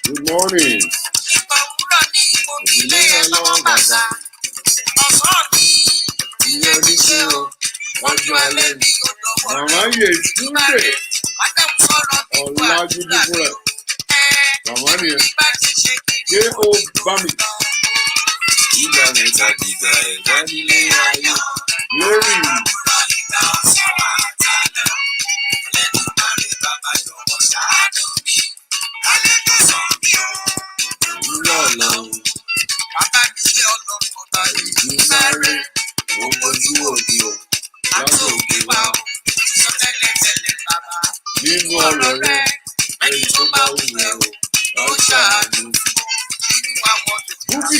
Good morning. Màmá Yètúndé Ọlájúdúfúnra. Màmá nìyẹn. Ṣé ó bá mi? Ìgbà mẹ́ta dìgbà ẹ̀dá nílé ayé. Lórí. Nínú ọ̀rọ̀ rẹ̀, ẹni tó bá wù ẹ́ o, ó ṣàánú. Búkì,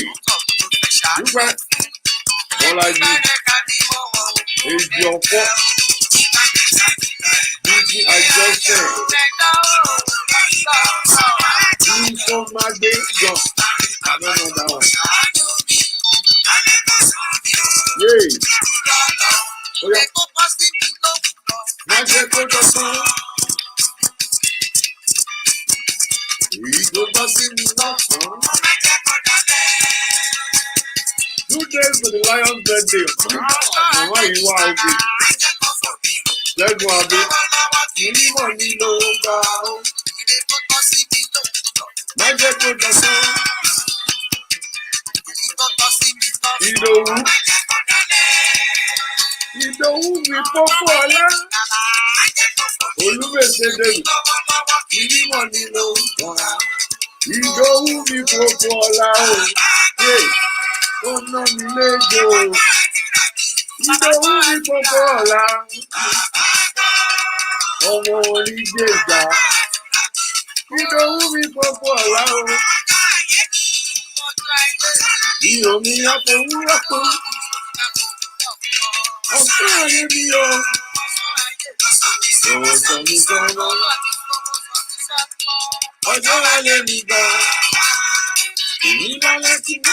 Dúpẹ́, Bọ́lájí, Èjì Ọ̀pọ̀, Bíkí Àjọṣẹ́, Ìfọ̀mádé Jọ, Àbẹ́mọ̀dá wà. Yéè, ó yá, má jẹ́ kó dọ̀tán. Èyí tó bá sí mi lọ́sàn-án. 2 days for the Lion's birthday. Màmá yìí wá òkè. Lẹ́gùn Adé. Mímọ̀ ni ló ń gbà ó. Má jẹ́ kó dọ̀tán. Ìdòwú. Ìdòwú mi pópó ọlá. Olúbèsè Dèmí. Mímọ̀ ni ló ń gbà ó. Ìdòwú mi pópó ọlá o. Ó ná mi léjo. Ìdòwú mi pópó ọlá. Ọmọ onígbèjà. Ìdòwú mi pópó ọlá o. Ìyómi àpòwúrọ̀ tó. Ọ̀pẹ́ ayé mi o. Òwò sọ mi sọ́nà. Ọjọ́ alẹ́ mi gbà. Èmi lálẹ́ tí mo.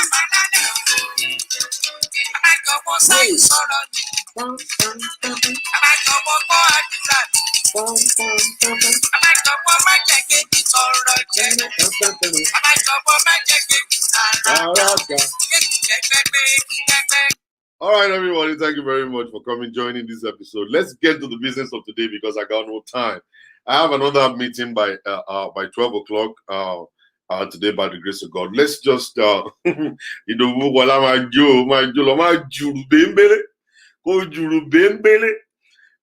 All right, everybody, thank you very much for coming, joining this episode. Let's get to the business of today because I got no time. I have another meeting by 12 o'clock today by the grace of God. Let's just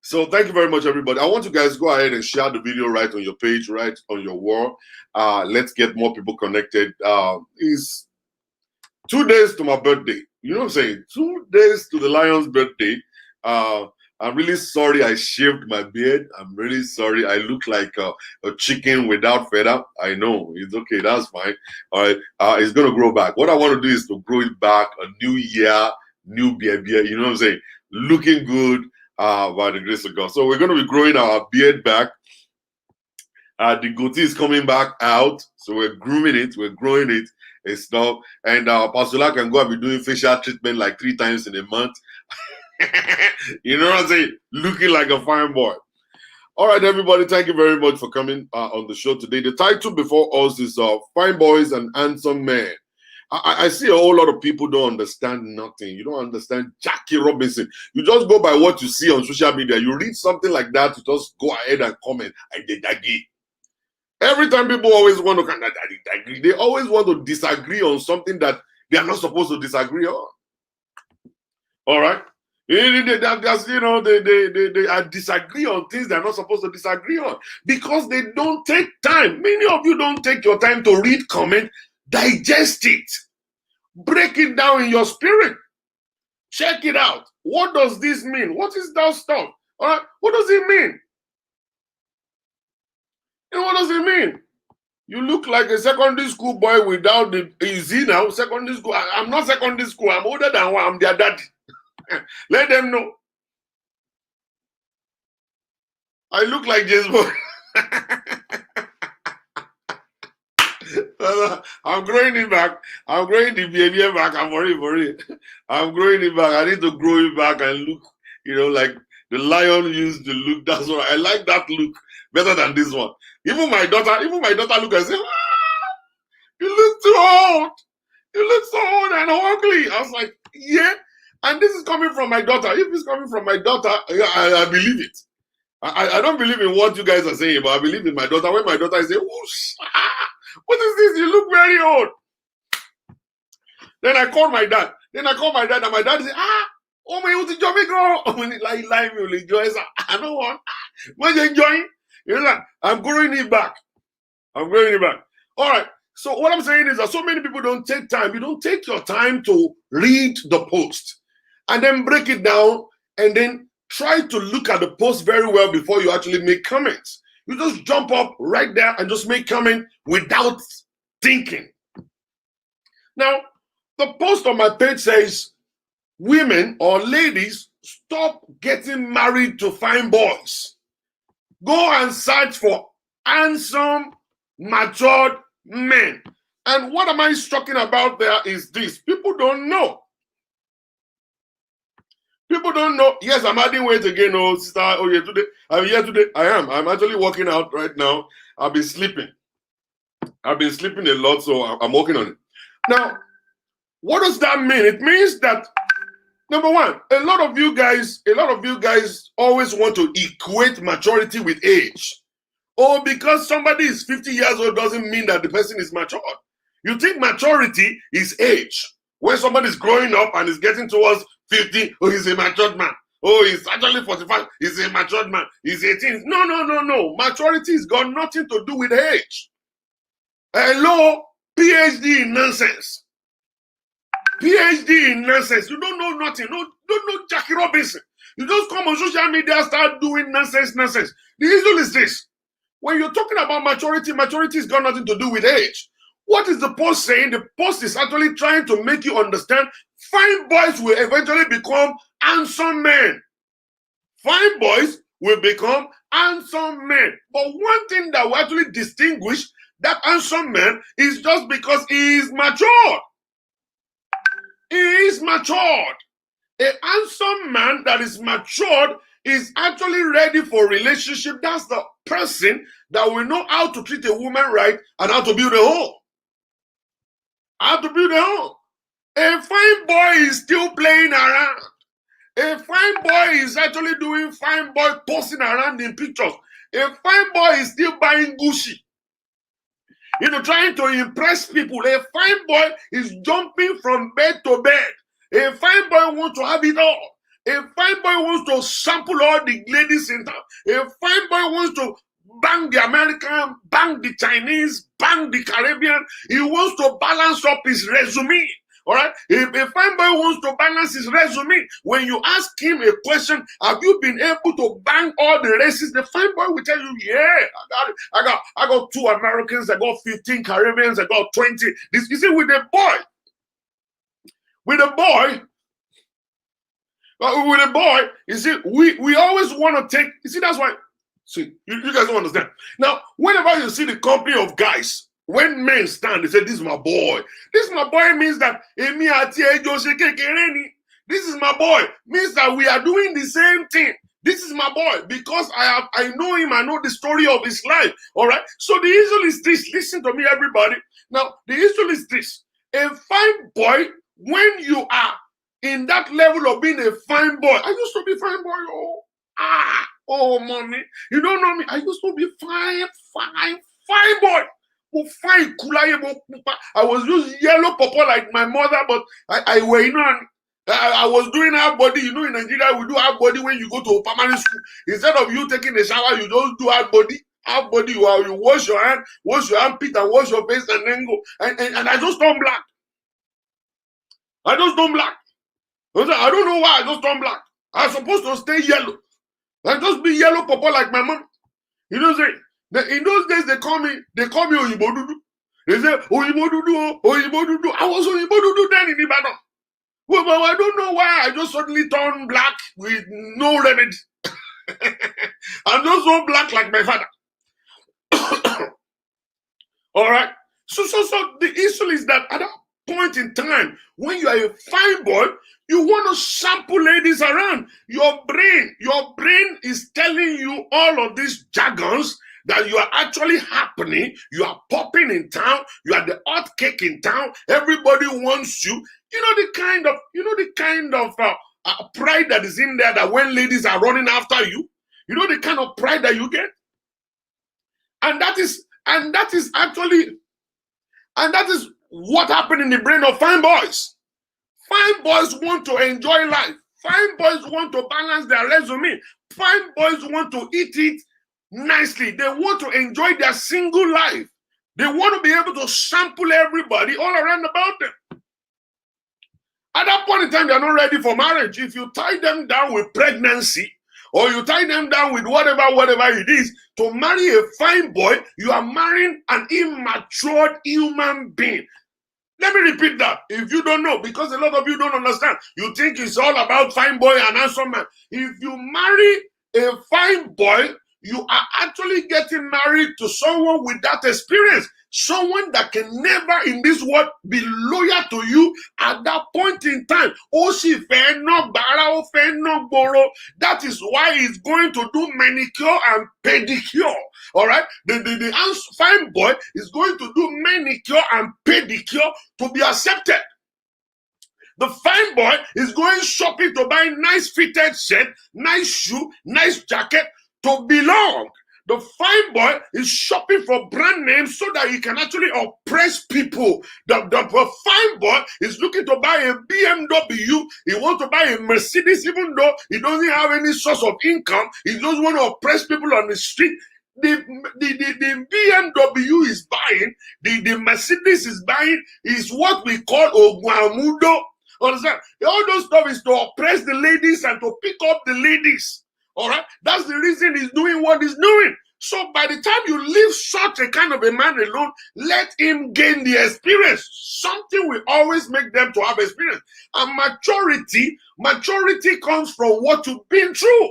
so thank you very much, everybody. I want you guys to go ahead and share the video right on your page, right on your wall. Let's get more people connected. It's 2 days to my birthday. You know what I'm saying? 2 days to the Lion's birthday. I'm really sorry I shaved my beard. I'm really sorry. I look like a chicken without feather. I know. It's okay. That's fine. All right. It's going to grow back. What I want to do is to grow it back. A new year, new beard. You know what I'm saying? Looking good by the grace of God. So we're going to be growing our beard back. The goatee is coming back out. So we're grooming it. We're growing it. It's not. And Pastor La can go and be doing facial treatment like 3 times in a month. You know what I'm saying? Looking like a fine boy. All right, everybody, thank you very much for coming on the show today. The title before us is Fine Boys and Handsome Men. I see a whole lot of people don't understand nothing. You don't understand Jackie Robinson. You just go by what you see on social media. You read something like that, you just go ahead and comment. I did agree. Every time people always want to agree, they always want to disagree on something that they are not supposed to disagree on. All right? They disagree on things they're not supposed to disagree on because they don't take time. Many of you don't take your time to read, comment, digest it, break it down in your spirit, check it out. What does this mean? What is that stuff? All right, what does it mean? And what does it mean? You look like a secondary school boy without the easy now. Secondary school. I'm not secondary school. I'm older than one. I'm their daddy. Let them know. I look like James Bond. I'm growing it back. I'm growing the behavior back. I'm worried. I'm growing it back. I need to grow it back and look, like the lion used to look. That's what I like, that look better than this one. Even my daughter look and say, You look too old. You look so old and ugly. I was like, yeah. And this is coming from my daughter. If it's coming from my daughter, I believe it. I don't believe in what you guys are saying, but I believe in my daughter. When my daughter is saying, whoosh, what is this? You look very old. Then I called my dad. And my dad said, oh my, what's the job you go? I don't want. When you enjoying? You know, like, I'm growing it back. All right. So what I'm saying is that so many people don't take time. You don't take your time to read the post and then break it down and then try to look at the post very well before you actually make comments. You just jump up right there and just make comment without thinking. Now, the post on my page says, women or ladies, stop getting married to fine boys. Go and search for handsome, matured men. And what am I talking about there is this. People don't know. People don't know. Yes, I'm adding weight again. Oh, sister. Oh, yeah, today. I'm here today. I am. I'm actually working out right now. I've been sleeping a lot, so I'm working on it. Now, what does that mean? It means that, number one, a lot of you guys always want to equate maturity with age. Oh, because somebody is 50 years old doesn't mean that the person is mature. You think maturity is age. When somebody is growing up and is getting towards 50, oh, he's a matured man. Oh, he's actually 45, he's a matured man. He's 18. No. Maturity has got nothing to do with age. Hello, PhD in nonsense. PhD in nonsense. You don't know nothing. No, don't know Jackie Robinson. You just come on social media, start doing nonsense. The issue is this. When you're talking about maturity has got nothing to do with age. What is the post saying? The post is actually trying to make you understand fine boys will eventually become handsome men. Fine boys will become handsome men. But one thing that will actually distinguish that handsome man is just because he is matured. He is matured. A handsome man that is matured is actually ready for relationship. That's the person that will know how to treat a woman right and how to build a home. A fine boy is still playing around. A fine boy is actually doing fine boy posting around in pictures. A fine boy is still buying Gucci. You know, trying to impress people. A fine boy is jumping from bed to bed. A fine boy wants to have it all. A fine boy wants to sample all the ladies in town. A fine boy wants to bang the American, bang the Chinese, bang the Caribbean. He wants to balance up his resume. All right? If a fine boy wants to balance his resume, when you ask him a question, have you been able to bang all the races? The fine boy will tell you, yeah, I got it. I got 2 Americans, I got 15 Caribbeans, I got 20. This, you see, with a boy, you see, we always want to take, you see, that's why, see, you guys don't understand. Now, whenever you see the company of guys, when men stand, they say, this is my boy. This is my boy means that, this is my boy, means that we are doing the same thing. This is my boy, because I know him, I know the story of his life, all right? So the issue is this, listen to me, everybody. Now, the issue is this, a fine boy, when you are in that level of being a fine boy, I used to be fine boy, oh, mommy, you don't know me, I used to be fine boy. Fine, I was just yellow papa like my mother, but I were, you know, I was doing half body. You know, in Nigeria, we do half body when you go to primary school. Instead of you taking a shower, you just do half body. Half body, you wash your hand, armpit, and wash your face, and then go. And I just turn black. I don't know why I just turn black. I'm supposed to stay yellow. I just be yellow papa like my mom. You know what I'm saying? In those days, they call me Oyibo Dudu. They say, Oyibo Dudu. I was Oyibo Dudu then in Ibadan. Well, but I don't know why I just suddenly turned black with no remedy. I'm just so black like my father. All right? So the issue is that at that point in time, when you are a fine boy, you want to sample ladies around. Your brain is telling you all of these jargons that you are actually happening, you are popping in town, you are the hot cake in town, everybody wants you. You know the kind of pride that is in there, that when ladies are running after you, you know the kind of pride that you get. And that is what happened in the brain of fine boys. Fine boys want to enjoy life. Fine boys want to balance their resume. Fine boys want to eat it nicely. They want to enjoy their single life. They want to be able to sample everybody all around about them. At that point in time, they're not ready for marriage. If you tie them down with pregnancy, or you tie them down with whatever it is, to marry a fine boy, you are marrying an immature human being. Let me repeat that. If you don't know, because a lot of you don't understand, you think it's all about fine boy and handsome man. If you marry a fine boy, you are actually getting married to someone with that experience. Someone that can never in this world be loyal to you at that point in time. That is why he's going to do manicure and pedicure. All right? The fine boy is going to do manicure and pedicure to be accepted. The fine boy is going shopping to buy nice fitted shirt, nice shoe, nice jacket to belong. The fine boy is shopping for brand names so that he can actually oppress people. The fine boy is looking to buy a BMW. He wants to buy a Mercedes even though he doesn't have any source of income. He doesn't want to oppress people on the street. The BMW is buying, the Mercedes is buying, is what we call Ogwamudo. Understand? All those stuff is to oppress the ladies and to pick up the ladies. All right, that's the reason he's doing what he's doing. So by the time you leave such a kind of a man alone, let him gain the experience. Something will always make them to have experience. And maturity comes from what you've been through.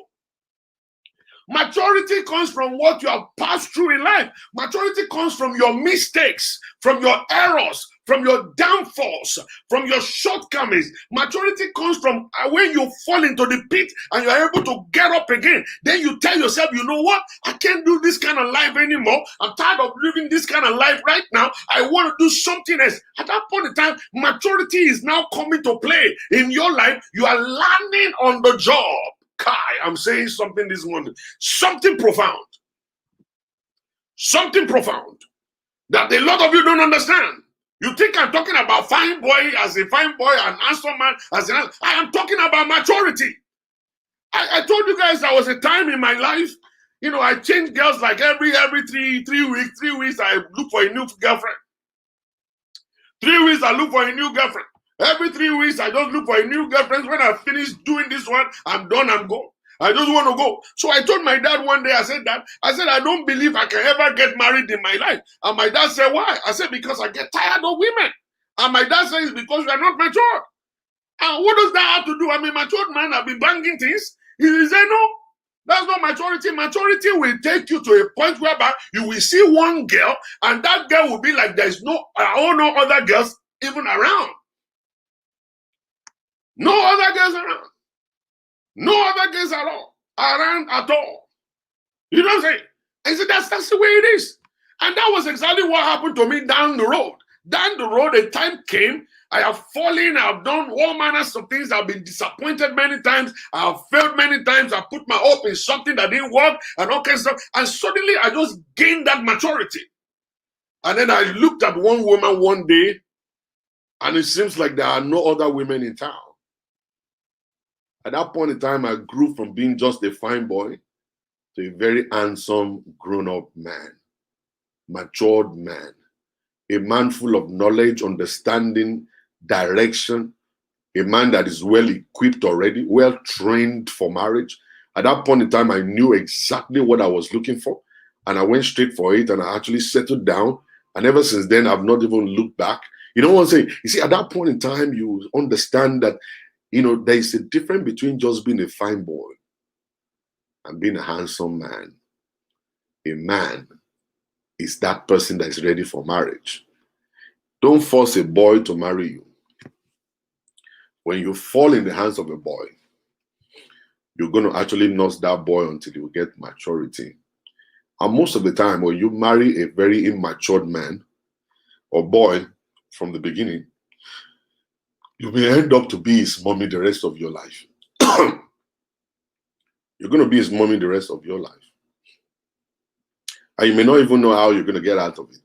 Maturity comes from what you have passed through in life. Maturity comes from your mistakes, from your errors, from your downfalls, from your shortcomings. Maturity comes from when you fall into the pit and you're able to get up again. Then you tell yourself, you know what? I can't do this kind of life anymore. I'm tired of living this kind of life right now. I want to do something else. At that point in time, maturity is now coming to play in your life. You are learning on the job. Kai, I'm saying something this morning. Something profound. Something profound that a lot of you don't understand. You think I'm talking about fine boy as a fine boy and handsome man as I am talking about maturity. I told you guys there was a time in my life, you know, I changed girls like every three weeks I look for a new girlfriend. 3 weeks I look for a new girlfriend. Every 3 weeks, I just look for a new girlfriend. When I finish doing this one, I'm done, I'm gone. I just want to go. So I told my dad one day, I said, I don't believe I can ever get married in my life. And my dad said, why? I said, because I get tired of women. And my dad said, it's because you are not mature. And what does that have to do? I'm a matured man, I've been banging things. He said, no, that's not maturity. Maturity will take you to a point whereby you will see one girl, and that girl will be like, there's no other girls even around. No other girls around. No other girls at all. Around at all. You know what I'm saying? I said, that's the way it is. And that was exactly what happened to me down the road. Down the road, a time came. I have fallen. I have done all manners of things. I've been disappointed many times. I have failed many times. I put my hope in something that didn't work and all kinds of stuff. And suddenly, I just gained that maturity. And then I looked at one woman one day, and it seems like there are no other women in town. At that point in time, I grew from being just a fine boy to a very handsome, grown-up man, matured man, a man full of knowledge, understanding, direction, a man that is well equipped already, well trained for marriage. At that point in time, I knew exactly what I was looking for, and I went straight for it, and I actually settled down. And ever since then, I've not even looked back. You know what I'm saying? You see, at that point in time, you understand that, you know, there is a difference between just being a fine boy and being a handsome man. A man is that person that is ready for marriage. Don't force a boy to marry you. When you fall in the hands of a boy, you're going to actually nurse that boy until you get maturity. And most of the time, when you marry a very immature man or boy from the beginning, you may end up to be his mommy the rest of your life. You're going to be his mommy the rest of your life. And you may not even know how you're going to get out of it,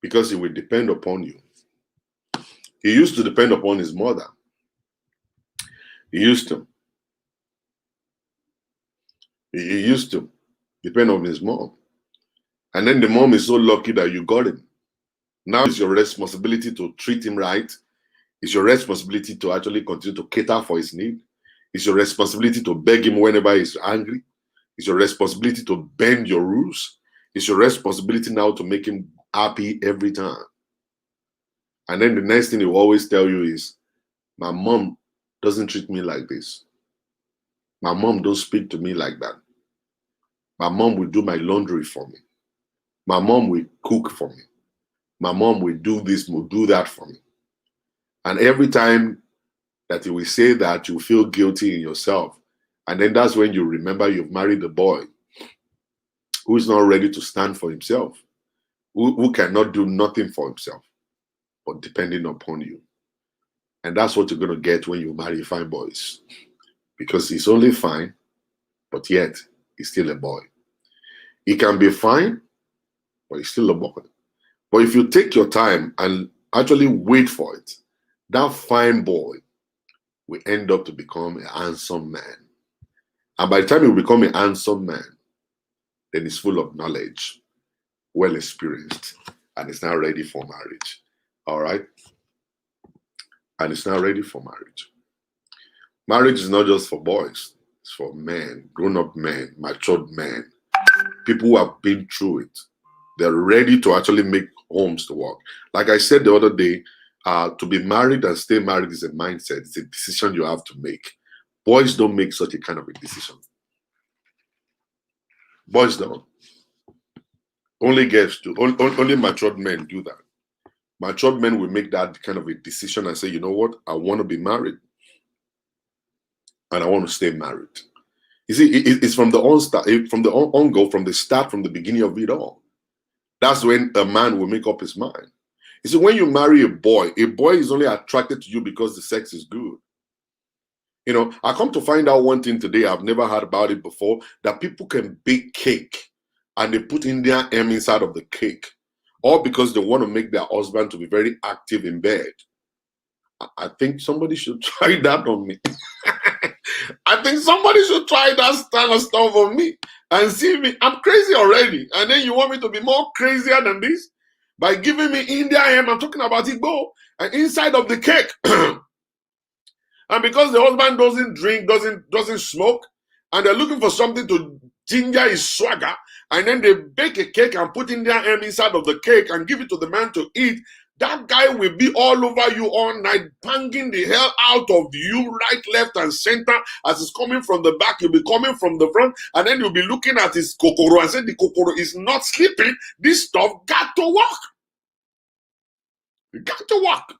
because it will depend upon you. He used to depend upon his mother. He used to depend on his mom. And then the mom is so lucky that you got him. Now it's your responsibility to treat him right. It's your responsibility to actually continue to cater for his need. It's your responsibility to beg him whenever he's angry. It's your responsibility to bend your rules. It's your responsibility now to make him happy every time. And then the next thing he will always tell you is, my mom doesn't treat me like this. My mom don't speak to me like that. My mom will do my laundry for me. My mom will cook for me. My mom will do this, will do that for me. And every time that you will say that, you feel guilty in yourself. And then that's when you remember you've married a boy who is not ready to stand for himself, who cannot do nothing for himself, but depending upon you. And that's what you're going to get when you marry fine boys. Because he's only fine, but yet he's still a boy. He can be fine, but he's still a boy. But if you take your time and actually wait for it, that fine boy will end up to become a handsome man. And by the time he will become a handsome man, then he's full of knowledge, well experienced, and is now ready for marriage. All right? And it's now ready for marriage. Marriage is not just for boys, it's for men, grown-up men, matured men, people who have been through it. They're ready to actually make homes to work. Like I said the other day, to be married and stay married is a mindset. It's a decision you have to make. Boys don't make such a kind of a decision. Boys don't. Only girls do. Only matured men do that. Matured men will make that kind of a decision and say, you know what, I want to be married. And I want to stay married. You see, it's from the on-go, from the start, from the beginning of it all. That's when a man will make up his mind. You see, when you marry a boy is only attracted to you because the sex is good. You know, I come to find out one thing today, I've never heard about it before, that people can bake cake and they put Indian M inside of the cake, all because they want to make their husband to be very active in bed. I think somebody should try that on me. I think somebody should try that kind of stuff on me and see me. I'm crazy already. And then you want me to be more crazier than this? By giving me India M, I'm talking about Igbo, and inside of the cake. And because the husband doesn't drink, doesn't smoke, and they're looking for something to ginger his swagger, and then they bake a cake and put India M inside of the cake and give it to the man to eat, that guy will be all over you all night, banging the hell out of you, right, left, and center. As it's coming from the back, you'll be coming from the front, and then you'll be looking at his kokoro and saying, the kokoro is not sleeping. This stuff got to work. It got to work.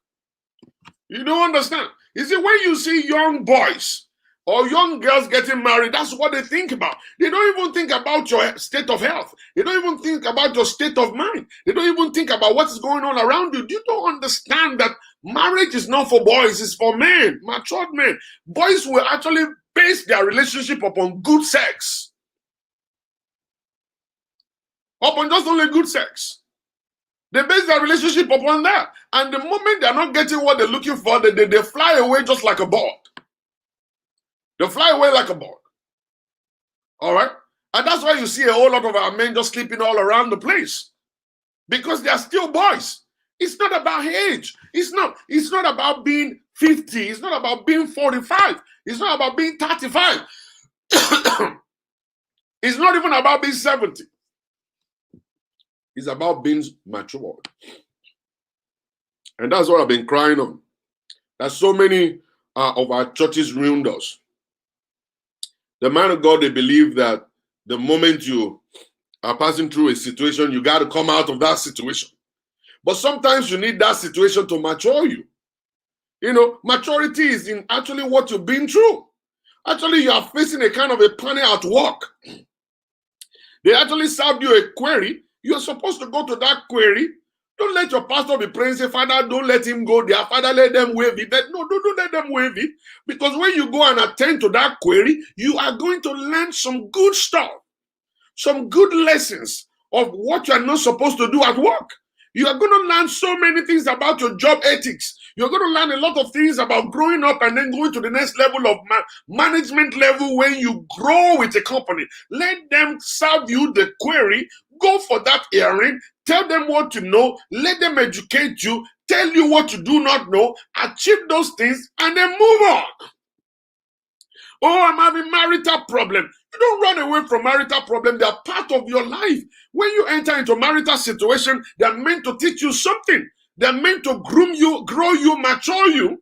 You don't understand. You see, when you see young boys or young girls getting married, that's what they think about. They don't even think about your state of health. They don't even think about your state of mind. They don't even think about what is going on around you. You don't understand that marriage is not for boys, it's for men, matured men. Boys will actually base their relationship upon good sex. Upon just only good sex. They base their relationship upon that. And the moment they're not getting what they're looking for, they fly away just like a bird. They fly away like a bird. All right? And that's why you see a whole lot of our men just sleeping all around the place. Because they are still boys. It's not about age. It's not about being 50. It's not about being 45. It's not about being 35. It's not even about being 70. It's about being matured. And that's what I've been crying on. That so many of our churches ruined us. The man of God, they believe that the moment you are passing through a situation, you got to come out of that situation. But sometimes you need that situation to mature you. You know, maturity is in actually what you've been through. Actually, you are facing a kind of a panic at work. They actually served you a query. You're supposed to go to that query. Don't let your pastor be praying, say, Father, don't let him go there. Father, let them waive it. No, don't let them waive it. Because when you go and attend to that query, you are going to learn some good stuff, some good lessons of what you are not supposed to do at work. You are going to learn so many things about your job ethics. You're going to learn a lot of things about growing up and then going to the next level of management level when you grow with a company. Let them serve you the query. Go for that hearing. Tell them what to know. Let them educate you. Tell you what you do not know. Achieve those things and then move on. Oh, I'm having marital problem. You don't run away from marital problem. They are part of your life. When you enter into marital situation, they are meant to teach you something. They are meant to groom you, grow you, mature you,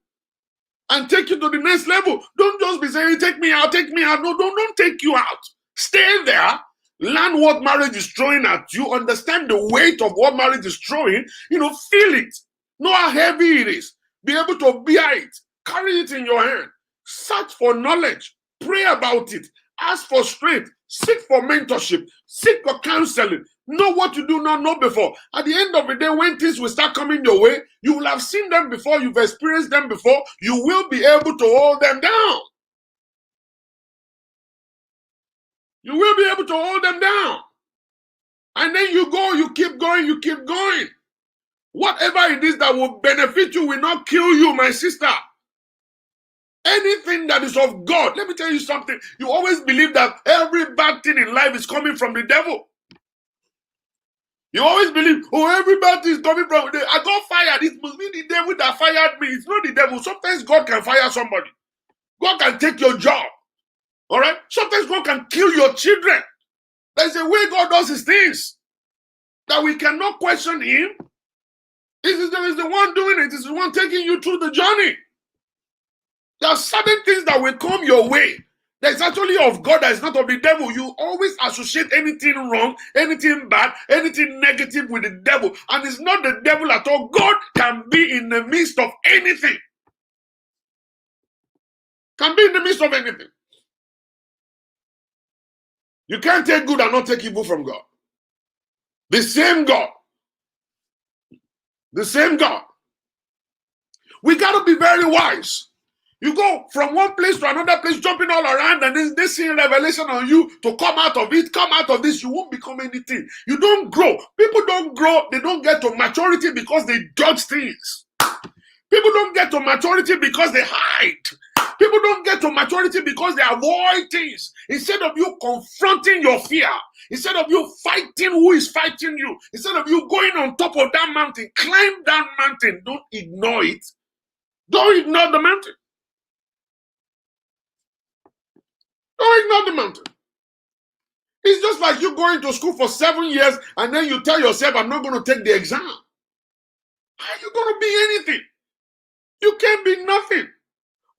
and take you to the next level. Don't just be saying, take me out, take me out. No, don't take you out. Stay there. Learn what marriage is throwing at you. Understand the weight of what marriage is throwing. Feel it. Know how heavy it is. Be able to bear it. Carry it in your hand. Search for knowledge. Pray about it. Ask for strength. Seek for mentorship. Seek for counseling. Know what you do not know before. At the end of the day, when things will start coming your way, you will have seen them before. You've experienced them before. You will be able to hold them down. You will be able to hold them down. And then you go, you keep going, you keep going. Whatever it is that will benefit you will not kill you, my sister. Anything that is of God, let me tell you something. You always believe that every bad thing in life is coming from the devil. You always believe, every bad thing is coming from the devil. I got fired. It must be the devil that fired me. It's not the devil. Sometimes God can fire somebody. God can take your job. All right? Sometimes God can kill your children. There's a way God does his things that we cannot question him. It is the one doing it. It's the one taking you through the journey. There are certain things that will come your way. That's actually of God, that is not of the devil. You always associate anything wrong, anything bad, anything negative with the devil. And it's not the devil at all. God can be in the midst of anything. Can be in the midst of anything. You can't take good and not take evil from God. The same God. The same God. We got to be very wise. You go from one place to another place, jumping all around, and then they see revelation on you to come out of it, come out of this. You won't become anything. You don't grow. People don't grow. They don't get to maturity because they dodge things. People don't get to maturity because they hide. People don't get to maturity because they avoid things. Instead of you confronting your fear, instead of you fighting who is fighting you, instead of you going on top of that mountain, climb that mountain. Don't ignore it. Don't ignore the mountain. Don't ignore the mountain. It's just like you going to school for 7 years and then you tell yourself, I'm not going to take the exam. How are you going to be anything? You can't be nothing.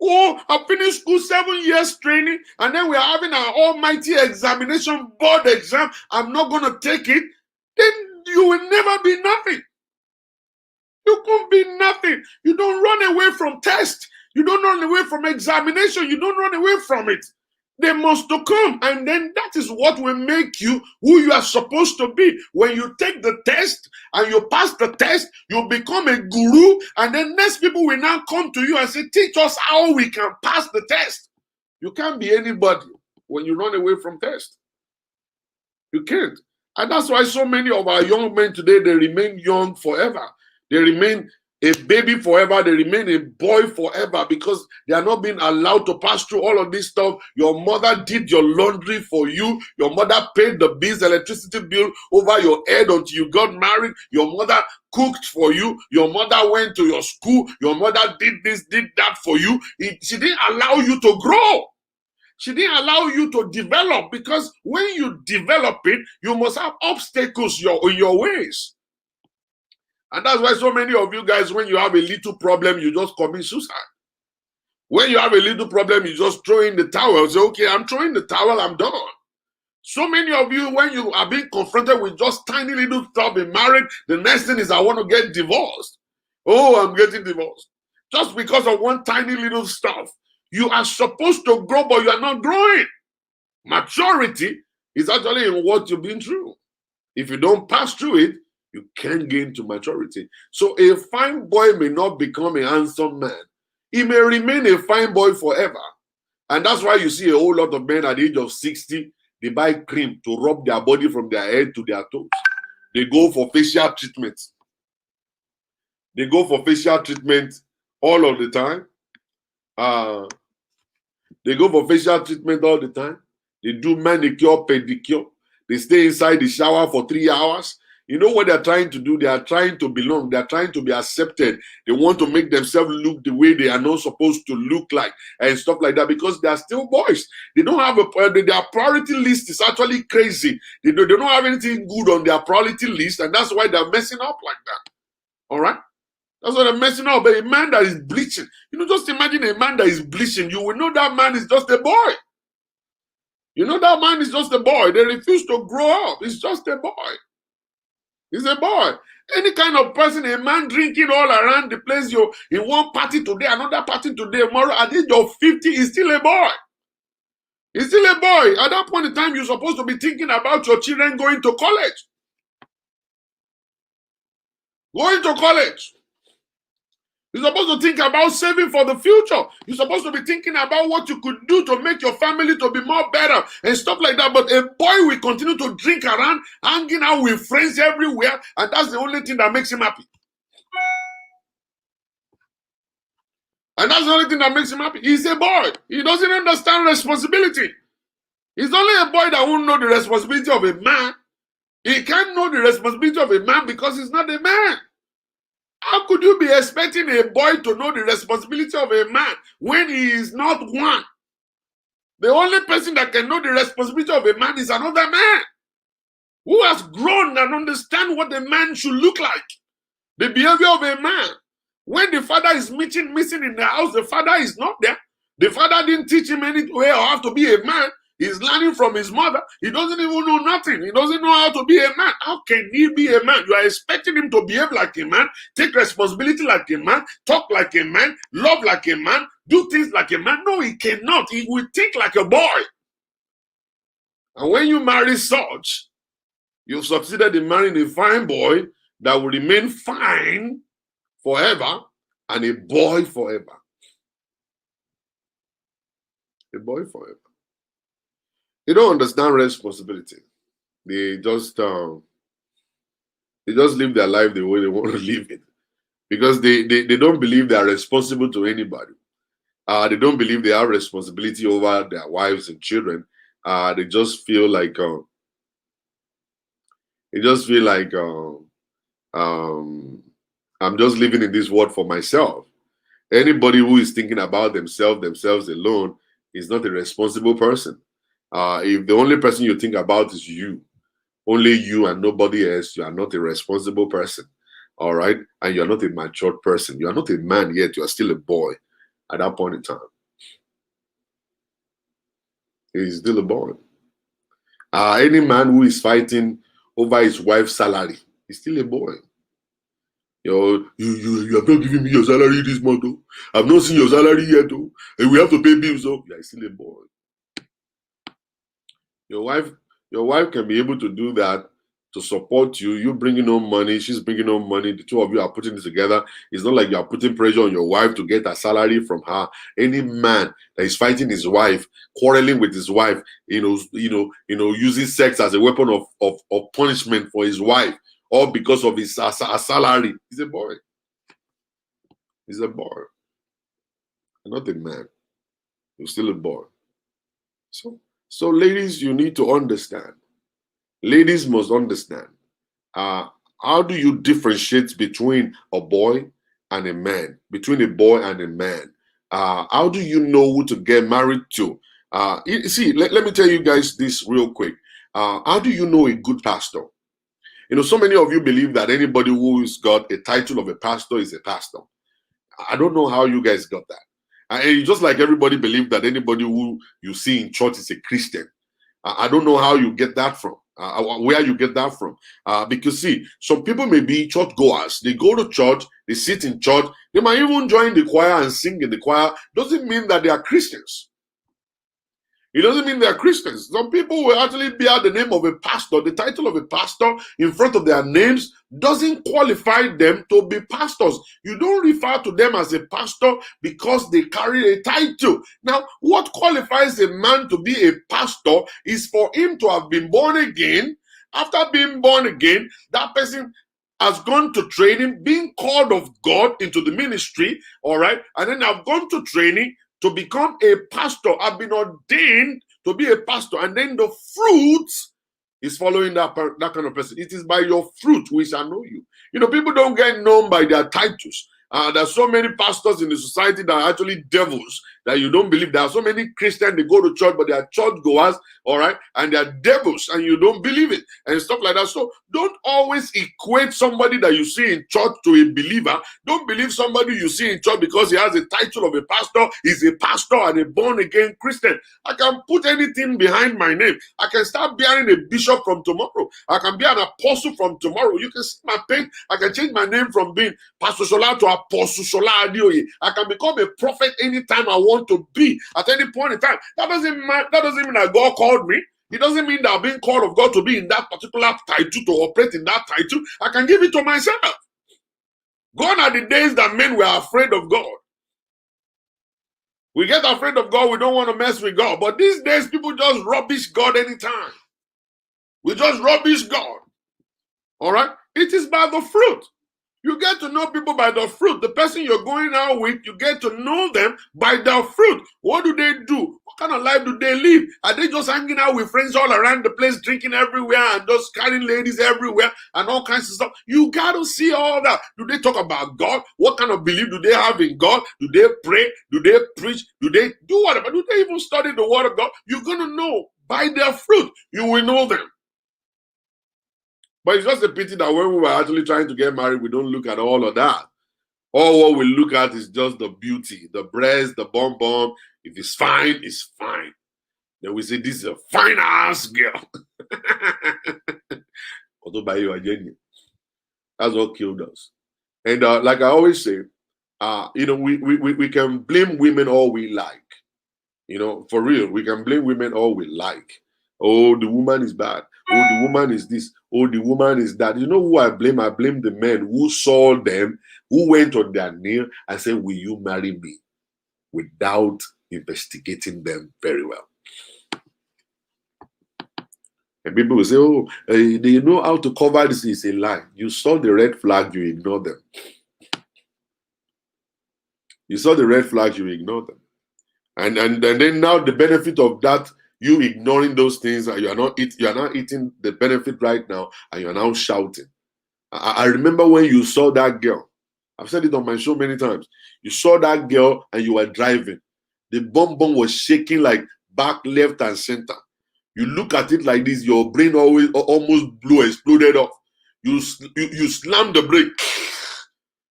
Oh, I finished school 7 years training and then we're having our almighty examination board exam. I'm not going to take it. Then you will never be nothing. You can't be nothing. You don't run away from tests. You don't run away from examination. You don't run away from it. They must to come, and then that is what will make you who you are supposed to be. When you take the test and you pass the test, you become a guru, and then next people will now come to you and say, teach us how we can pass the test. You can't be anybody when you run away from test. You can't. And that's why so many of our young men today, they remain young forever. They remain a baby forever. They remain a boy forever because they are not being allowed to pass through all of this stuff. Your mother did your laundry for you. Your mother paid the bills, electricity bill over your head until you got married. Your mother cooked for you. Your mother went to your school. Your mother did this, did that for you. She didn't allow you to grow. She didn't allow you to develop, because when you develop it, you must have obstacles in your ways. And that's why so many of you guys, when you have a little problem, you just commit suicide. When you have a little problem, you just throw in the towel. Say, okay, I'm throwing the towel, I'm done. So many of you, when you are being confronted with just tiny little stuff in marriage, the next thing is, I want to get divorced. Oh, I'm getting divorced. Just because of one tiny little stuff. You are supposed to grow, but you are not growing. Maturity It's actually in what you've been through. If you don't pass through it, you can't gain to maturity. So a fine boy may not become a handsome man. He may remain a fine boy forever. And that's why you see a whole lot of men at the age of 60, they buy cream to rub their body from their head to their toes. They go for facial treatments. They go for facial treatment all of the time. They go for facial treatment all the time. They do manicure, pedicure. They stay inside the shower for 3 hours. You know what they're trying to do? They are trying to belong. They're trying to be accepted. They want to make themselves look the way they are not supposed to look like and stuff like that because they are still boys. They don't have their priority list is actually crazy. They don't have anything good on their priority list, and that's why they're messing up like that. All right? That's why they're messing up. But a man that is bleaching, just imagine a man that is bleaching. You will know that man is just a boy. You know that man is just a boy. They refuse to grow up. He's just a boy. He's a boy. Any kind of person, a man drinking all around the place, you in one party today, another party today, tomorrow, at the age of 50, he's still a boy. He's still a boy. At that point in time, you're supposed to be thinking about your children going to college. Going to college. You're supposed to think about saving for the future. You're supposed to be thinking about what you could do to make your family to be more better and stuff like that. But a boy will continue to drink around, hanging out with friends everywhere, and that's the only thing that makes him happy. And that's the only thing that makes him happy. He's a boy. He doesn't understand responsibility. He's only a boy that won't know the responsibility of a man. He can't know the responsibility of a man because he's not a man. How could you be expecting a boy to know the responsibility of a man when he is not one? The only person that can know the responsibility of a man is another man who has grown and understand what a man should look like. The behavior of a man. When the father is missing in the house, the father is not there. The father didn't teach him any way or how to be a man. He's learning from his mother. He doesn't even know nothing. He doesn't know how to be a man. How can he be a man? You are expecting him to behave like a man, take responsibility like a man, talk like a man, love like a man, do things like a man. No, he cannot. He will think like a boy. And when you marry such, you've succeeded in marrying a fine boy that will remain fine forever and a boy forever. A boy forever. They don't understand responsibility. They just live their life the way they want to live it. Because they don't believe they are responsible to anybody. They don't believe they have responsibility over their wives and children. They just feel like I'm just living in this world for myself. Anybody who is thinking about themselves alone is not a responsible person. If the only person you think about is you, only you and nobody else, you are not a responsible person. All right? And you're not a matured person. You are not a man yet. You are still a boy at that point in time. He's still a boy. Any man who is fighting over his wife's salary is still a boy. You have not given me your salary this month. Oh. I've not seen your salary yet. Oh. And we have to pay bills. Oh. You are still a boy. Your wife can be able to do that to support you. You bringing home money, she's bringing home money. The two of you are putting it together. It's not like you are putting pressure on your wife to get a salary from her. Any man that is fighting his wife, quarreling with his wife, using sex as a weapon of punishment for his wife, or because of his salary, he's a boy. He's a boy. You're not a man. You're still a boy. So ladies, you need to understand. Ladies must understand. How do you differentiate between a boy and a man? Between a boy and a man? How do you know who to get married to? See, let me tell you guys this real quick. How do you know a good pastor? So many of you believe that anybody who's got a title of a pastor is a pastor. I don't know how you guys got that. And just like everybody believes that anybody who you see in church is a Christian. I don't know how you get that from, where you get that from. Because see, some people may be church goers. They go to church, they sit in church, they might even join the choir and sing in the choir. Doesn't mean that they are Christians. It doesn't mean they're Christians. Some people will actually bear the name of a pastor. The title of a pastor in front of their names doesn't qualify them to be pastors. You don't refer to them as a pastor because they carry a title. Now, what qualifies a man to be a pastor is for him to have been born again. After being born again, that person has gone to training, being called of God into the ministry, all right? And then I've gone to training to become a pastor. I've been ordained to be a pastor. And then the fruit is following that kind of person. It is by your fruit we shall know you. You know, people don't get known by their titles. There's so many pastors in the society that are actually devils that you don't believe. There are so many Christians, they go to church, but they are church goers, all right? And they are devils, and you don't believe it, and stuff like that. So don't always equate somebody that you see in church to a believer. Don't believe somebody you see in church because he has a title of a pastor, is a pastor and a born-again Christian. I can put anything behind my name. I can start bearing a bishop from tomorrow. I can be an apostle from tomorrow. You can see my page. I can change my name from being Pastor Shola to Apostle Shola Adioye. I can become a prophet anytime I want to be, at any point in time. That doesn't mean that God called me. It doesn't mean that I'm being called of God to be in that particular title, to operate in that title. I can give it to myself. Gone are the days that men were afraid of God. We get afraid of God, we don't want to mess with God. But these days, people just rubbish God anytime. We just rubbish God. All right? It is by the fruit. You get to know people by the fruit. The person you're going out with, you get to know them by their fruit. What do they do? What kind of life do they live? Are they just hanging out with friends all around the place, drinking everywhere, and just carrying ladies everywhere, and all kinds of stuff? You got to see all that. Do they talk about God? What kind of belief do they have in God? Do they pray? Do they preach? Do they do whatever? Do they even study the word of God? You're going to know by their fruit. You will know them. But it's just a pity that when we were actually trying to get married, we don't look at all of that. All what we look at is just the beauty, the breast, the bum. If it's fine, it's fine. Then we say, this is a fine ass girl. Although by you are genuine. That's what killed us. And like I always say, we can blame women all we like. You know, for real, we can blame women all we like. Oh, the woman is bad. Oh, the woman is this. Oh, the woman is that. You know who I blame? I blame the men who saw them, who went on their knee and said, will you marry me? Without investigating them very well. And people will say, oh, they know how to cover this. It's a lie. You saw the red flag, you ignore them. You saw the red flags, you ignore them. And then now the benefit of that, you ignoring those things, you are not eating the benefit right now, and you are now shouting. I remember when you saw that girl. I've said it on my show many times. You saw that girl and you were driving. The bum was shaking like back, left, and center. You look at it like this, your brain almost exploded off. You slammed the brake.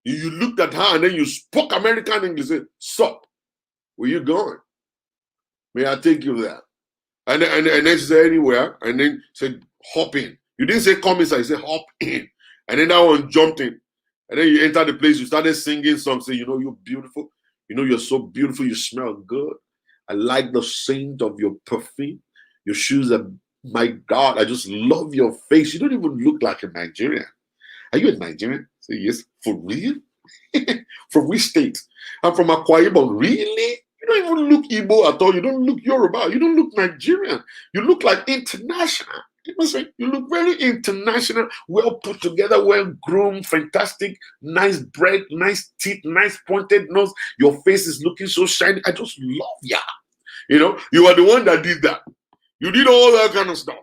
You looked at her and then you spoke American English. Said, "Sup? Where you going? May I take you there?" And then she said, "Anywhere." And then said, "Hop in." You didn't say come inside, you said hop in. And then that one jumped in. And then you entered the place, you started singing songs, say, you know, you're beautiful. You know, you're so beautiful, you smell good. I like the scent of your perfume. Your shoes are, my God, I just love your face. You don't even look like a Nigerian. Are you a Nigerian? Say, yes. For real? From which state? I'm from Akwa Ibom. Really? You don't even look Igbo at all. You don't look Yoruba. You don't look Nigerian. You look like international. You must say, you look very international, well put together, well groomed, fantastic, nice breath, nice teeth, nice pointed nose. Your face is looking so shiny. I just love ya. You know, you are the one that did that. You did all that kind of stuff.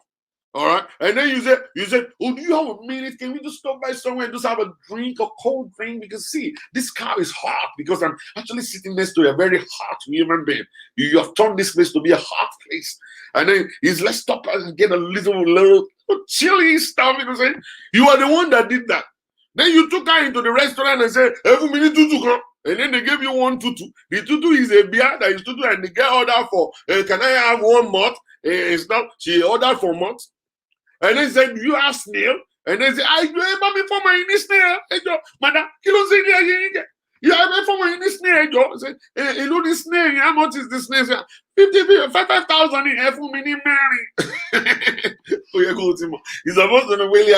All right. And then you said, oh, do you have a minute? Can we just stop by somewhere and just have a drink, a cold drink? Because see, this car is hot because I'm actually sitting next to a very hot human being. You have turned this place to be a hot place. And then let's stop and get a little chilly stuff. You know what I'm saying? You are the one that did that. Then you took her into the restaurant and said, every minute tutu come. And then they gave you one tutu. The tutu is a beer that is tutu, and the girl ordered for, can I have one malt? It's not, she ordered for malt. And then said, you have snail? And then said, I remember before my snail. Madam, you don't say you have for my snail. you know the snake, how much is the snake? 5,000 in F mini Mary. He's supposed to know where you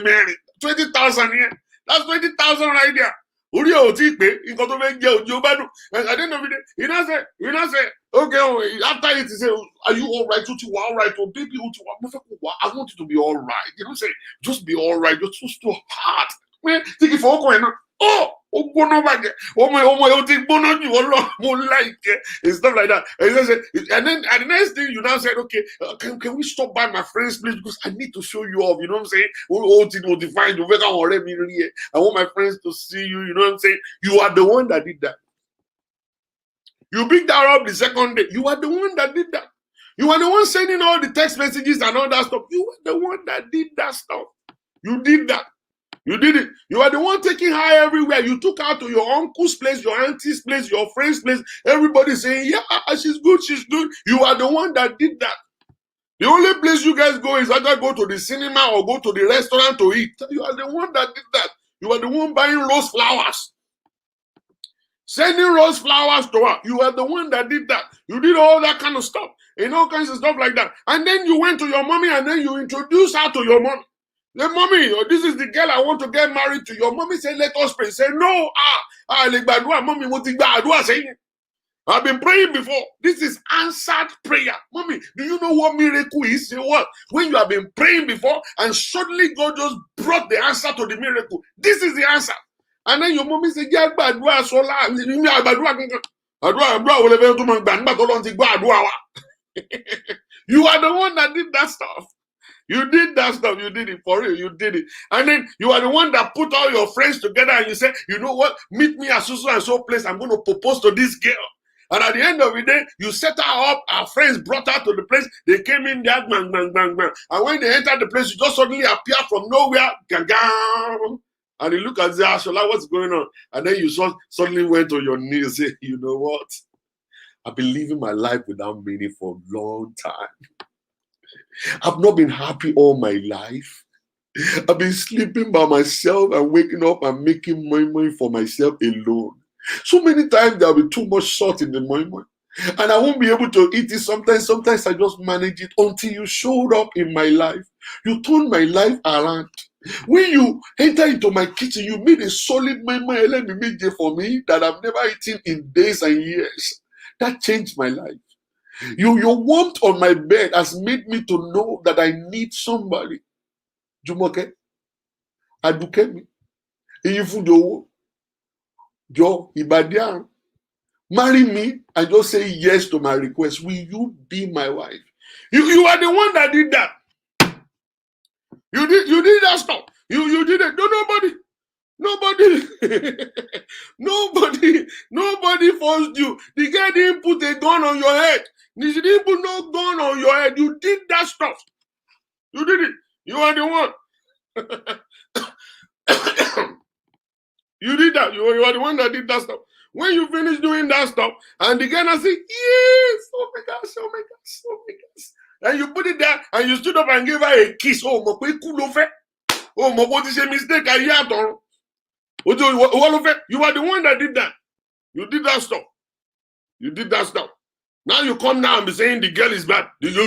Mary. 20,000 here. That's 20,000 right there. Uri o ti pe nǹkan tó fẹ́ jẹ ojú bá dùn. At the end of the day, you know say, okay, after it, he say, are you all right? You are all right. Oh, baby, I want you to be all right. You know, say, just be all right. You're just too hard. Man, take it for going on. Oh, my, like it, and stuff like that. And then the next thing you now said, okay, can we stop by my friend's place because I need to show you off. You know what I'm saying? I want my friends to see you. You know what I'm saying? You are the one that did that. You picked her up the second day. You are the one that did that. You are the one sending all the text messages and all that stuff. You are the one that did that stuff. You did that. You did it. You are the one taking her everywhere. You took her to your uncle's place, your auntie's place, your friend's place. Everybody saying, yeah, she's good, she's good. You are the one that did that. The only place you guys go is either go to the cinema or go to the restaurant to eat. You are the one that did that. You are the one buying rose flowers. Sending rose flowers to her. You are the one that did that. You did all that kind of stuff. And all kinds of stuff like that. And then you went to your mommy and then you introduced her to your mommy. The mommy, this is the girl I want to get married to. Your mommy said, let us pray. Say, no, mommy, I've been praying before. This is answered prayer. Mommy, do you know what miracle is? Say what? When you have been praying before and suddenly God just brought the answer to the miracle. This is the answer. And then your mommy said, yeah, you are the one that did that stuff. You did that stuff. You did it for real. You did it. And then you are the one that put all your friends together and you said, you know what? Meet me at so and so place. I'm going to propose to this girl. And at the end of the day, you set her up. Our friends brought her to the place. They came in there, bang, bang, bang, bang. And when they entered the place, you just suddenly appear from nowhere. Gang, and you look at the Ashola, what's going on? And then you suddenly went on your knees and say, you know what? I've been living my life without meaning for a long time. I've not been happy all my life. I've been sleeping by myself and waking up and making money for myself alone. So many times there'll be too much salt in the money, and I won't be able to eat it sometimes. Sometimes I just manage it until you showed up in my life. You turned my life around. When you enter into my kitchen, you made a solid meal for me that I've never eaten in days and years. That changed my life. Your warmth on my bed has made me to know that I need somebody. Jumoke, Adukemi, Iyifudowo, Jo Ibadia, marry me and just say yes to my request. Will you be my wife? You are the one that did that. You did that stuff. You did it. Nobody forced you. The guy didn't put a gun on your head. He didn't put no gun on your head. You did that stuff. You did it. You are the one. You did that. You are the one that did that stuff. When you finish doing that stuff, and the guy now say, yes, oh my gosh, oh my gosh, oh my gosh. And you put it there, and you stood up and gave her a kiss. Oh, my God, oh, my God, is a mistake. I hear it. You are the one that did that. You did that stuff. You did that stuff. Now you come now and be saying the girl is bad. She's a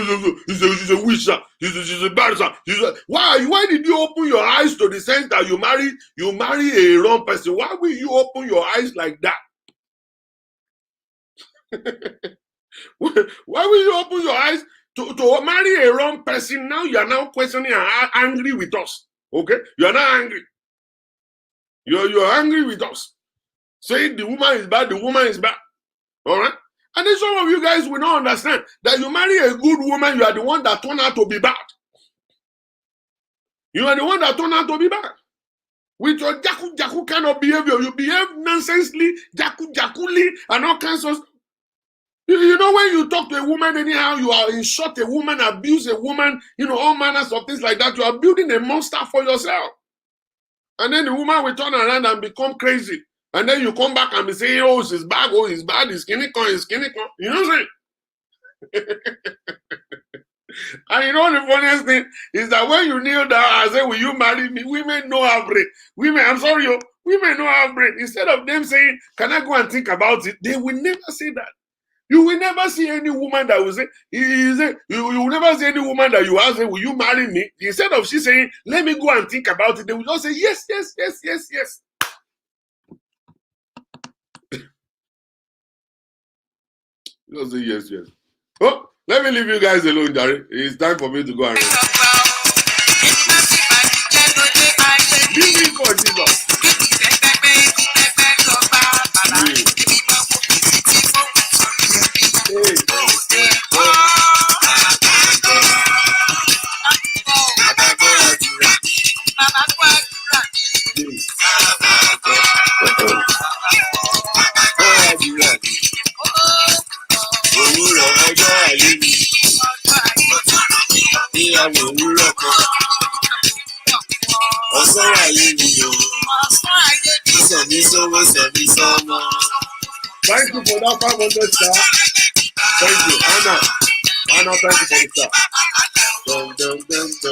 witch. She's a bad. Why did you open your eyes to the sense that you marry a wrong person? Why will you open your eyes like that? Why will you open your eyes to marry a wrong person? Now you are now questioning and angry with us. Okay? You are not angry. You're angry with us. Saying the woman is bad, the woman is bad. All right? And then some of you guys will not understand that you marry a good woman, you are the one that turned out to be bad. You are the one that turned out to be bad. With your jaku kind of behavior, you behave nonsensely, jakuli, and all kinds of stuff. You know, when you talk to a woman anyhow, you are insult a woman, abuse a woman, all manners of things like that. You are building a monster for yourself. And then the woman will turn around and become crazy. And then you come back and be saying, oh, she's bad, oh, he's bad, he's skinny con. You know what I'm saying? And you know the funniest thing is that when you kneel down and say, will you marry me? Women know how great. Women, I'm sorry, Women don't have brain. Instead of them saying, can I go and think about it? They will never say that. You will never see any woman that will say, you will never see any woman that you ask, will you marry me? Instead of she saying, let me go and think about it, they will just say, yes, yes, yes, yes, yes. Just say yes, yes. Oh, let me leave you guys alone, Jerry. It's time for me to go and rest. Leave me for Jesus. Thank you for that 500 star. Thank you, Anna. Anna, thank you for the star.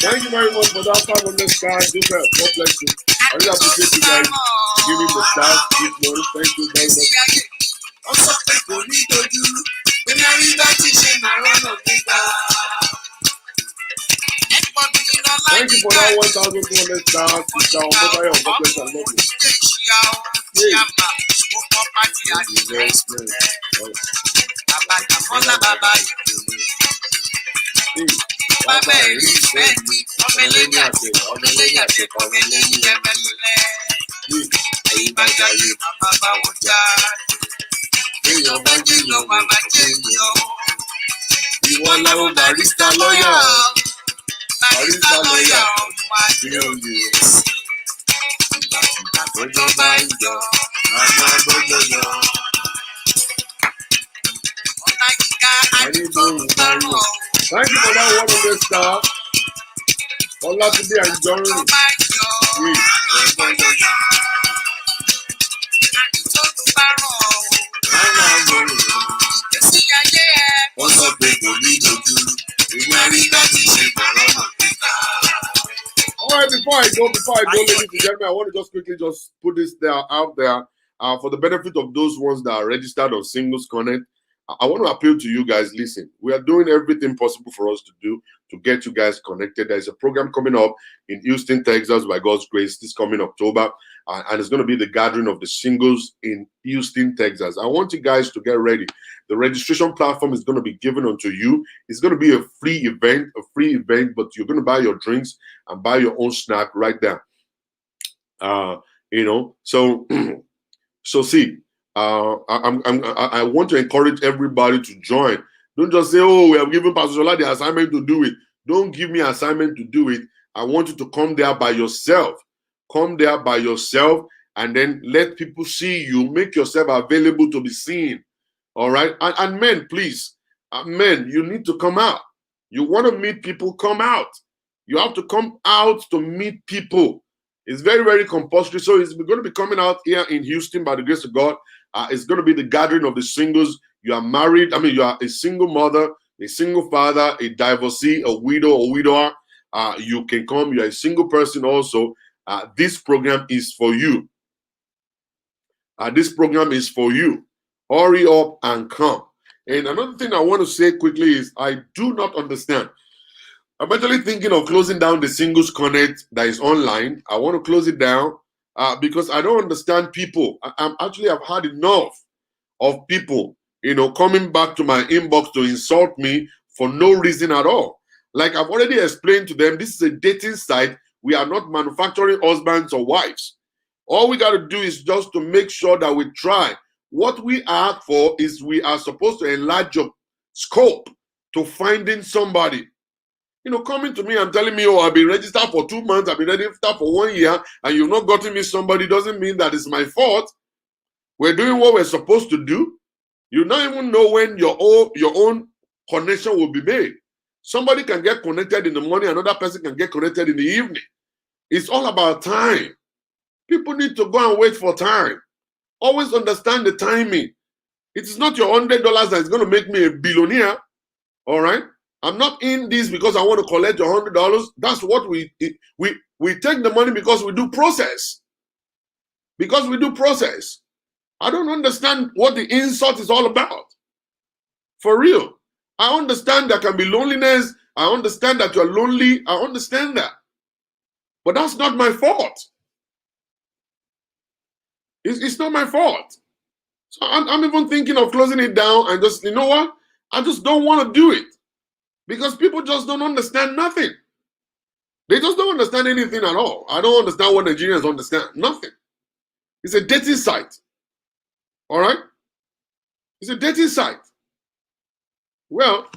Thank you very much for that 500 stars. God bless you. I really appreciate you guys giving the stars this morning. Thank you very much. Thank you for that 1,200 stars. Sister Omotayo, God bless and love you. Barista lawyer. Thank you for that 100 star. Ola today enjoying it. Alright, before I go, ladies and gentlemen, I want to just quickly put this there out there for the benefit of those ones that are registered on Singles Connect. I want to appeal to you guys. Listen, we are doing everything possible for us to do to get you guys connected. There's a program coming up in Houston, Texas, by God's grace, this coming October, and it's going to be the gathering of the singles in Houston, Texas. I want you guys to get ready. The registration platform is going to be given unto you. It's going to be a free event, but you're going to buy your drinks and buy your own snack right there. So see. I want to encourage everybody to join. Don't just say, oh, we have given Pastor Shola the assignment to do it. Don't give me assignment to do it. I want you to come there by yourself. Come there by yourself and then let people see you. Make yourself available to be seen. All right? And men, please. Men, you need to come out. You want to meet people, come out. You have to come out to meet people. It's very, very compulsory. So it's going to be coming out here in Houston by the grace of God. It's going to be the gathering of the singles. You are married. You are a single mother, a single father, a divorcee, a widow, or widower. You can come. You are a single person also. This program is for you. This program is for you. Hurry up and come. And another thing I want to say quickly is I do not understand. I'm actually thinking of closing down the Singles Connect that is online. I want to close it down because I don't understand people. I've had enough of people, coming back to my inbox to insult me for no reason at all. Like I've already explained to them, this is a dating site. We are not manufacturing husbands or wives. All we got to do is just to make sure that we try. What we are for is we are supposed to enlarge your scope to finding somebody. You know, coming to me and telling me, oh, I've been registered for 2 months, I've been registered for 1 year, and you've not gotten me somebody doesn't mean that it's my fault. We're doing what we're supposed to do. You don't even know when your own connection will be made. Somebody can get connected in the morning, another person can get connected in the evening. It's all about time. People need to go and wait for time. Always understand the timing. It is not your $100 that is going to make me a billionaire. All right? I'm not in this because I want to collect your $100. That's what we take the money because we do process. Because we do process. I don't understand what the insult is all about. For real. I understand there can be loneliness. I understand that you're lonely. I understand that. But that's not my fault. It's not my fault. So I'm even thinking of closing it down and just, you know what? I just don't want to do it. Because people just don't understand nothing. They just don't understand anything at all. I don't understand what Nigerians understand. Nothing. It's a dating site. All right? It's a dating site. Well,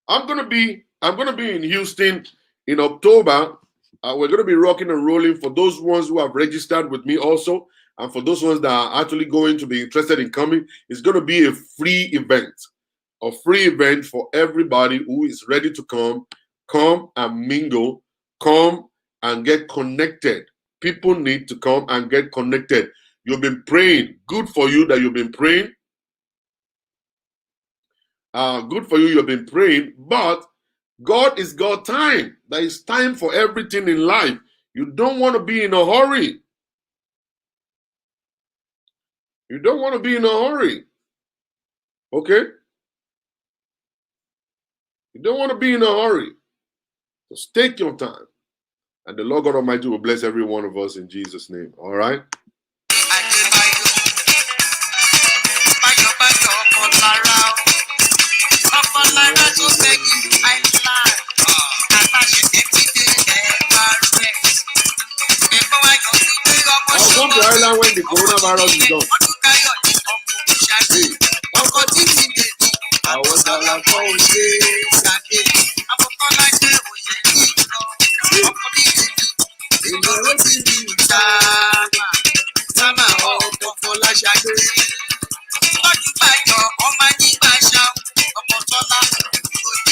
I'm gonna be in Houston in October. We're gonna be rocking and rolling for those ones who have registered with me also, and for those ones that are actually going to be interested in coming. It's gonna be a free event. A free event for everybody who is ready to come. Come and mingle. Come and get connected. People need to come and get connected. You've been praying. Good for you that you've been praying. Good for you, you've been praying. But God is God's time. There is time for everything in life. You don't want to be in a hurry. You don't want to be in a hurry. Okay? You don't want to be in a hurry. Just take your time. And the Lord God Almighty will bless every one of us in Jesus' name. All right? I'll come to Ireland when the coronavirus is done.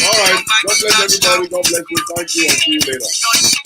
All right. God bless everybody. God bless you. Thank you. I'll see you later.